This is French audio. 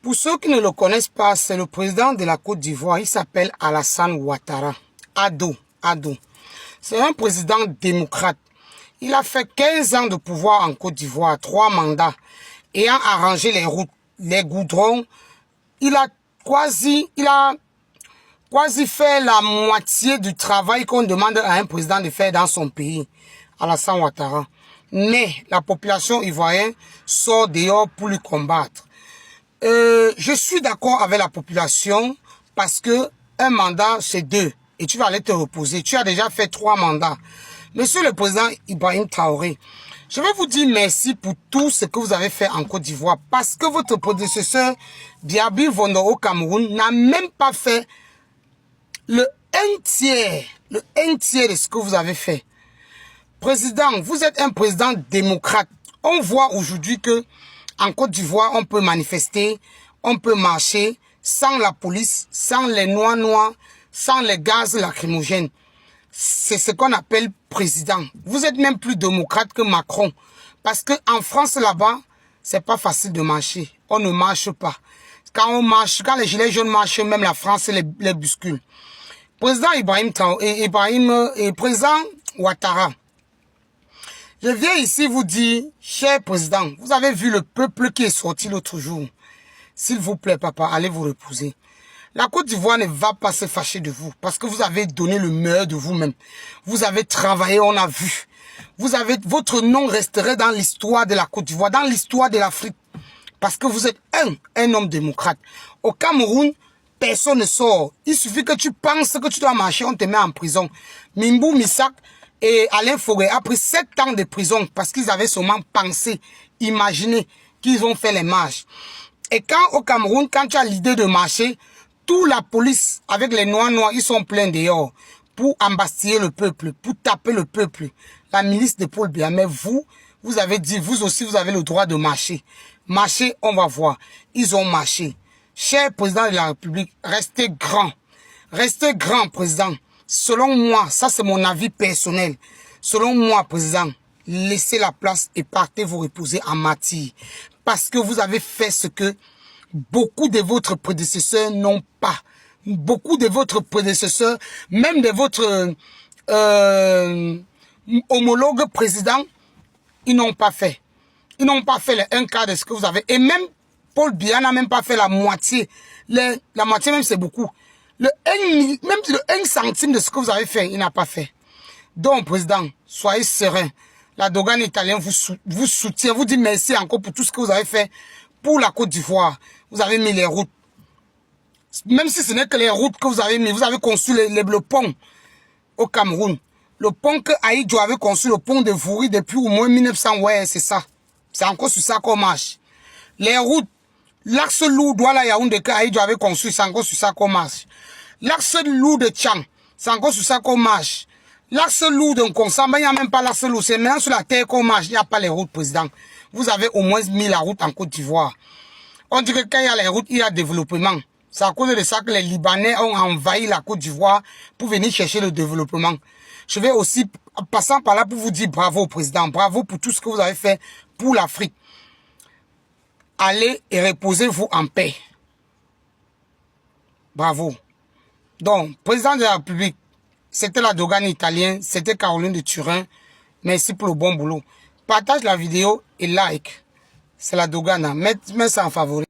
Pour ceux qui ne le connaissent pas, c'est le président de la Côte d'Ivoire. Il s'appelle Alassane Ouattara. Ado. C'est un président démocrate. Il a fait 15 ans de pouvoir en Côte d'Ivoire, 3 mandats. Ayant arrangé les routes, les goudrons, il a quasi fait la moitié du travail qu'on demande à un président de faire dans son pays, Alassane Ouattara. Mais la population ivoirienne sort dehors pour lui combattre. Je suis d'accord avec la population parce que un mandat, c'est 2. Et tu vas aller te reposer. Tu as déjà fait 3 mandats. Monsieur le président Ibrahim Traoré, je vais vous dire merci pour tout ce que vous avez fait en Côte d'Ivoire. Parce que votre prédécesseur, Biabi Vondo au Cameroun, n'a même pas fait le 1/3 de ce que vous avez fait. Président, vous êtes un président démocrate. On voit aujourd'hui que en Côte d'Ivoire, on peut manifester, on peut marcher sans la police, sans les noirs, sans les gaz lacrymogènes. C'est ce qu'on appelle président. Vous êtes même plus démocrate que Macron. Parce que en France, là-bas, c'est pas facile de marcher. On ne marche pas. Quand on marche, quand les gilets jaunes marchent, même la France les bouscule. Président président Ouattara. Je viens ici vous dire, cher président, vous avez vu le peuple qui est sorti l'autre jour. S'il vous plaît, papa, allez vous reposer. La Côte d'Ivoire ne va pas se fâcher de vous parce que vous avez donné le meilleur de vous-même. Vous avez travaillé, on a vu. Votre nom resterait dans l'histoire de la Côte d'Ivoire, dans l'histoire de l'Afrique. Parce que vous êtes un homme démocrate. Au Cameroun, personne ne sort. Il suffit que tu penses que tu dois marcher, on te met en prison. Mimbou Missak et Alain Fauré a pris 7 ans de prison parce qu'ils avaient seulement pensé, imaginé qu'ils vont faire les marches. Et quand au Cameroun, quand tu as l'idée de marcher, toute la police avec les noirs, ils sont pleins dehors pour embastiller le peuple, pour taper le peuple. La milice de Paul Biya. Mais vous avez dit, vous aussi, vous avez le droit de marcher. Marcher, on va voir. Ils ont marché. Cher président de la République, restez grand. Restez grand, président. Selon moi, ça c'est mon avis personnel. Selon moi, président, laissez la place et partez vous reposer en martyr. Parce que vous avez fait ce que beaucoup de votre prédécesseurs n'ont pas. Beaucoup de votre prédécesseurs, même de votre homologue président, ils n'ont pas fait. Ils n'ont pas fait le 1/4 de ce que vous avez. Et même Paul Biya n'a même pas fait la moitié. La moitié même c'est beaucoup. Même le 1 centime de ce que vous avez fait, il n'a pas fait. Donc, président, soyez serein. La Dogan italien vous soutient, vous dit merci encore pour tout ce que vous avez fait pour la Côte d'Ivoire. Vous avez mis les routes. Même si ce n'est que les routes que vous avez mis, vous avez construit le pont au Cameroun. Le pont que Aïdjo avait construit, le pont de Vouri depuis au moins 1900, ouais, c'est ça. C'est encore sur ça qu'on marche. Les routes, l'axe lourd Douala Yaoundé que Aïdjo avait construit, c'est encore sur ça qu'on marche. L'axe lourd de Tchang, c'est encore sur ça qu'on marche. L'axe lourd d'un Konsamba, il n'y a même pas l'axe lourd. C'est maintenant sur la terre qu'on marche, il n'y a pas les routes, président. Vous avez au moins mis la route en Côte d'Ivoire. On dit que quand il y a les routes, il y a développement. C'est à cause de ça que les Libanais ont envahi la Côte d'Ivoire pour venir chercher le développement. Je vais aussi, passant par là, pour vous dire bravo, président. Bravo pour tout ce que vous avez fait pour l'Afrique. Allez et reposez-vous en paix. Bravo. Donc, président de la République, c'était la Dogan italien, c'était Caroline de Turin. Merci pour le bon boulot. Partage la vidéo et like. C'est la Dogana. Mets ça en favori.